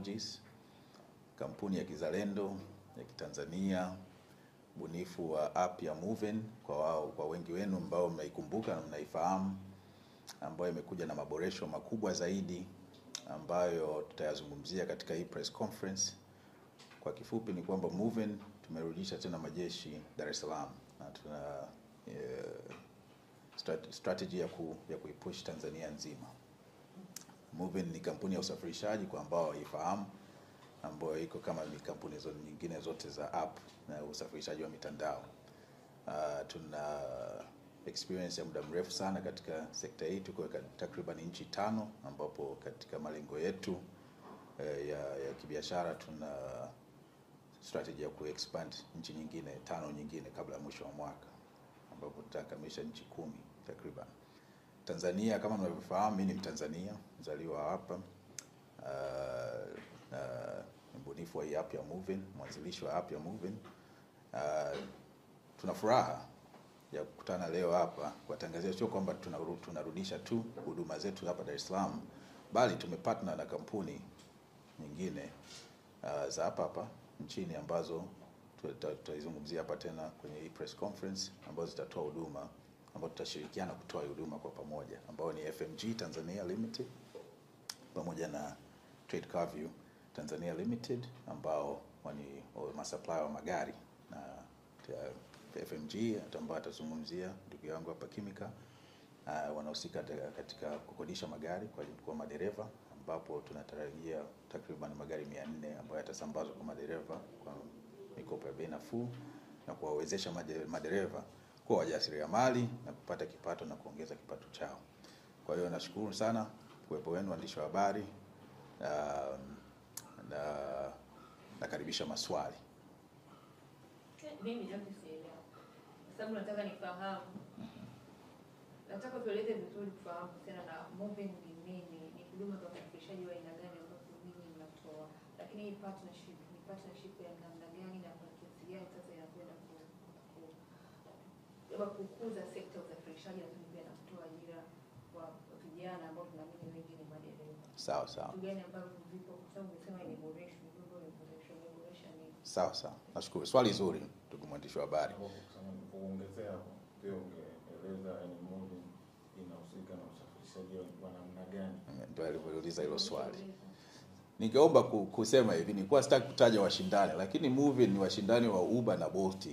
Technologies, kampuni ya kizalendo ya Kitanzania, bunifu wa app ya Moven kwa wengi wenu ambao mnaikumbuka na mnaifahamu, ambayo imekuja na maboresho makubwa zaidi ambayo tutayazungumzia katika hii press conference. Kwa kifupi ni kwamba Moven tumerudisha tena majeshi Dar es Salaam na tuna strategy ya kuipush Tanzania nzima. Moven ni kampuni ya usafirishaji kwa ambao waifahamu, ambayo iko kama kampuni nyingine zote za app na usafirishaji wa mitandao. Tuna experience ya muda mrefu sana katika sekta hii. Tuko takriban nchi 5 ambapo katika malengo yetu ya kibiashara tuna strategy ya kuexpand nchi nyingine 5 nyingine kabla ya mwisho wa mwaka, ambapo tutakamilisha nchi 10 takriban. Tanzania kama mnavyofahamu, mimi ni Mtanzania, mzaliwa hapa. Mbunifu wa app ya Moven, mwanzilishi wa app ya Moven. Tuna furaha ya kukutana leo hapa kuwatangazia sio kwamba tunarudisha tu huduma zetu hapa Dar es Salaam, bali tumepartner na kampuni nyingine za hapa nchini ambazo tutaizungumzia hapa tena kwenye hii press conference, ambazo zitatoa huduma, ambao tutashirikiana kutoa huduma kwa pamoja, ambao ni FMG Tanzania Limited pamoja na Trade Carview Tanzania Limited, ambao ni supplier wa magari, na FMG ambao atazungumzia ndugu yangu hapa Kimika, wanahusika katika kukodisha magari kwa madereva, ambapo tunatarajia takriban magari 400 ambayo yatasambazwa kwa madereva kwa mikopo ya bei nafuu na kuwawezesha madereva kuwa wajasiriamali na kupata kipato na kuongeza kipato chao. Kwa hiyo nashukuru sana kuwepo wenu waandishi wa habari, na nakaribisha maswali. Mimi ndio sielewa. Sababu nataka nifahamu. Nataka tueleze vizuri kufahamu kuhusiana na Moven ni nini, ni huduma za usafirishaji wa aina gani ambazo mimi ninatoa. Lakini hii partnership ya namna gani na kwa kiasi gani sasa inakwenda kukuza sekta ya usafirishaji, lakini pia na kutoa ajira kwa vijana ambao tunaamini wengi ni madereva. Sawa. Vitu gani ambavyo vipo, kwa sababu umesema ni boresho ni. Sawa. Nashukuru. Swali zuri ndugu mwandishi wa habari. Kuongezea hapo, pia ungeeleza ni Moven inahusika na usafirishaji wa namna gani? Ndio alivyouliza hilo swali. Ningeomba kusema hivi, nilikuwa sitaki kutaja washindani, lakini Moven ni washindani wa Uber na Bolt.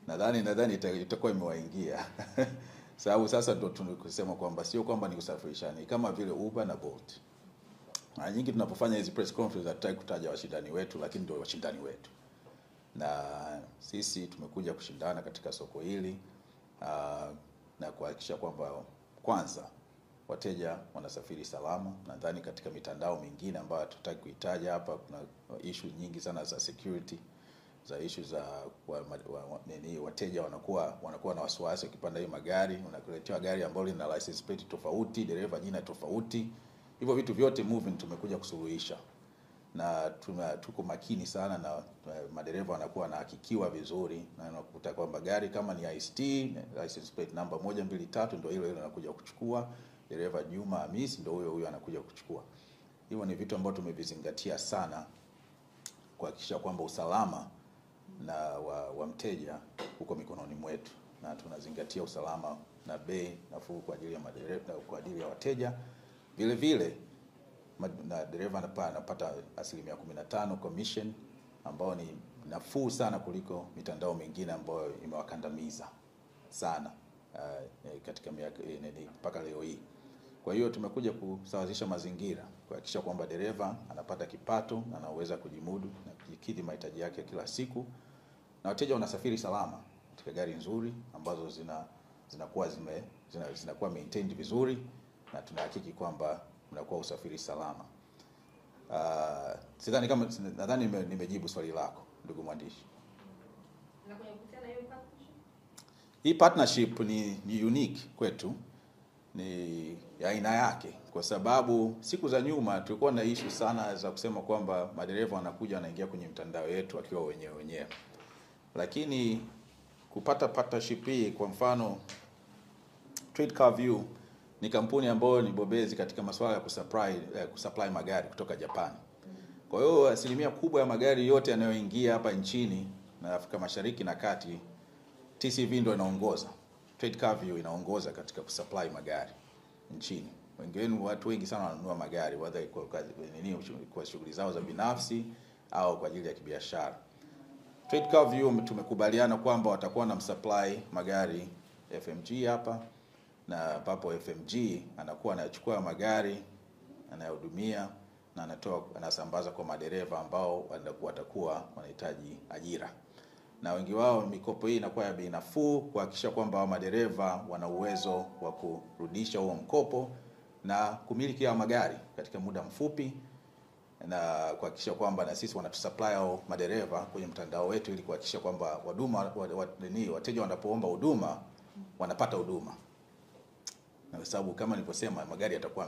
Nadhani itakuwa imewaingia. Sababu sasa ndio tunakusema kwamba sio kwamba ni usafirishaji kama vile Uber na Bolt. Na nyingi tunapofanya hizi press conference hatutaki kutaja washindani wetu, lakini ndio washindani wetu. Na sisi tumekuja kushindana katika soko hili na kuhakikisha kwamba kwanza wateja wanasafiri salama. Nadhani katika mitandao mingine ambayo tutaki kuitaja hapa kuna issue nyingi sana za security, za issue za wateja wanakuwa na wasiwasi ukipanda hii magari, unakuletea gari ambalo lina license plate tofauti, dereva jina tofauti. Hivyo vitu vyote Moven tumekuja kusuluhisha, na tuko makini sana na madereva wanakuwa wanahakikiwa vizuri, na unakuta kwamba gari kama ni IST license plate number 123 ndio ile anakuja kuchukua, dereva Juma Hamisi ndio huyo anakuja kuchukua. Hivyo ni vitu ambavyo tumevizingatia sana kuhakikisha kwamba usalama na wa mteja uko mikononi mwetu, na tunazingatia usalama na bei nafuu kwa ajili ya madereva, kwa ajili ya wateja. Vile na dereva anapata 15% commission, ambao ni nafuu sana kuliko mitandao mingine ambayo imewakandamiza sana katika miaka mpaka leo hii. Kwa hiyo tumekuja kusawazisha mazingira, kuhakikisha kwamba dereva anapata kipato na anaweza kujimudu na kukidhi mahitaji yake kila siku, na wateja wanasafiri salama katika gari nzuri ambazo zinakuwa maintained vizuri, na tunahakiki kwamba mnakuwa usafiri salama. Nadhani nimejibu swali lako ndugu mwandishi. Na kwenye kukutana hiyo partnership? Hii partnership ni unique kwetu, ni ya aina yake, kwa sababu siku za nyuma tulikuwa na issue sana za kusema kwamba madereva wanakuja wanaingia kwenye mtandao yetu akiwa wenyewe. Lakini kupata partnership hii, kwa mfano Trade Carview ni kampuni ambayo ni bobezi katika masuala ya kusupply magari kutoka Japan. Kwa hiyo asilimia kubwa ya magari yote yanayoingia hapa nchini na Afrika Mashariki na Kati, TCV ndio inaongoza. Trade Carview inaongoza katika kusupply magari nchini. Watu wengi sana wananunua magari whether kwa shughuli zao za binafsi au kwa ajili ya kibiashara. Trade Carview tumekubaliana kwamba watakuwa na msupply magari FMG hapa, na papo FMG anakuwa anachukua magari, anayahudumia na anasambaza kwa madereva ambao watakuwa wanahitaji ajira. Na wengi wao mikopo hii inakuwa ya bei nafuu kuhakikisha kwamba madereva wana uwezo wa kurudisha huo mkopo na kumiliki haya magari katika muda mfupi, na kuhakikisha kwamba na sisi wanatusupply au madereva kwenye mtandao wetu ili kuhakikisha kwamba wateja wanapoomba huduma wanapata huduma. Na kwa sababu kama nilivyosema magari yatakuwa